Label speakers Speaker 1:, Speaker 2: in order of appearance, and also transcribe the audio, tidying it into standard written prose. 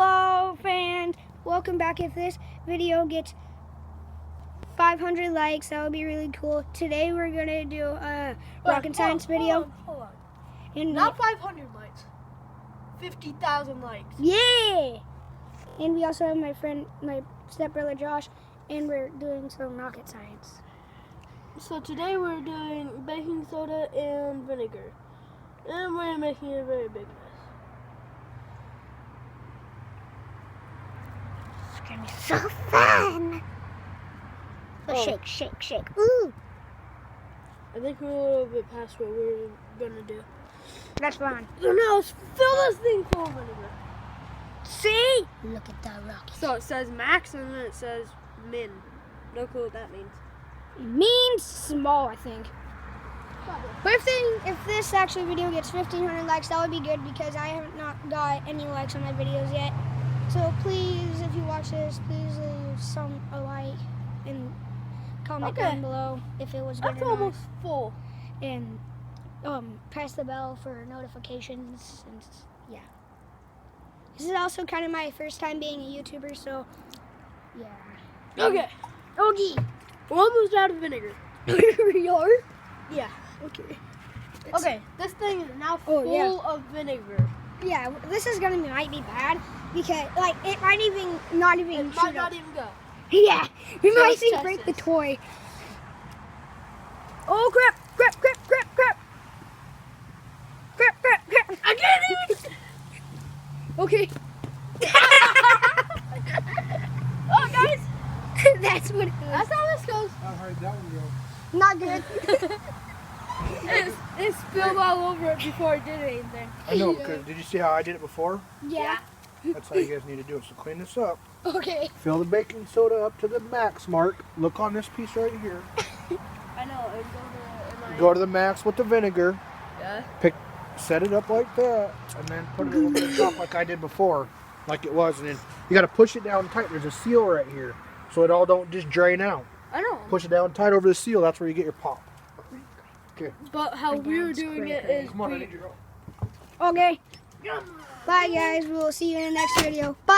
Speaker 1: Hello fans, welcome back. If this video gets 500 likes, that would be really cool. Today we're gonna do a rocket science video.
Speaker 2: Hold on.
Speaker 1: And
Speaker 2: Not 500 likes. 50,000 likes.
Speaker 1: yeah! And we also have my stepbrother Josh, and we're doing some rocket science.
Speaker 2: So today we're doing baking soda and vinegar. And we're making a very big mess.
Speaker 1: It's gonna be so fun! So
Speaker 2: Oh.
Speaker 1: shake, shake, shake. Ooh!
Speaker 2: I think we're a little bit past what we're gonna do.
Speaker 1: That's fun.
Speaker 2: So now let's fill this thing full of vinegar.
Speaker 1: See? Look at that rocket.
Speaker 2: So it says max and then it says min. No clue what that means.
Speaker 1: It means small, I think. But if this actually video gets 1,500 likes, that would be good because I have not got any likes on my videos yet. So please, if you watch this, please leave a like and comment down below if it was good
Speaker 2: That's
Speaker 1: or not.
Speaker 2: almost full.
Speaker 1: And press the bell for notifications. And yeah, this is also kind of my first time being a YouTuber, so yeah.
Speaker 2: Okay.
Speaker 1: Okay.
Speaker 2: We're almost out of vinegar.
Speaker 1: We are?
Speaker 2: Yeah.
Speaker 1: Okay.
Speaker 2: Okay, this thing is now full of vinegar.
Speaker 1: Yeah, this is might be bad because it might not even
Speaker 2: It might not even go.
Speaker 1: Yeah, we
Speaker 2: So
Speaker 1: might
Speaker 2: let's
Speaker 1: even
Speaker 2: test
Speaker 1: break the
Speaker 2: this.
Speaker 1: toy. Oh crap! Crap! Crap! Crap! Crap! Crap! Crap! Crap!
Speaker 2: I can't even.
Speaker 1: Okay.
Speaker 2: Oh, guys,
Speaker 1: That's what it is.
Speaker 2: that's how this goes.
Speaker 3: How did that one go?
Speaker 1: Not good.
Speaker 2: It spilled all over it before it did anything.
Speaker 3: I know, because did you see how I did it before?
Speaker 1: Yeah.
Speaker 3: That's how you guys need to do it. So clean this up.
Speaker 1: Okay.
Speaker 3: Fill the baking soda up to the max mark. Look on this piece right here.
Speaker 2: I know. It
Speaker 3: Go to the max with the vinegar.
Speaker 2: Yeah.
Speaker 3: Set it up like that, and then put it over the top like I did before, like it was. And then you got to push it down tight. There's a seal right here, so it all don't just drain out.
Speaker 2: I know.
Speaker 3: Push it down tight over the seal. That's where you get your pop. Okay.
Speaker 2: But how we were doing it is
Speaker 3: Come on, I
Speaker 2: we-
Speaker 3: need your help.
Speaker 1: Okay. Bye guys. We'll see you in the next video. Bye.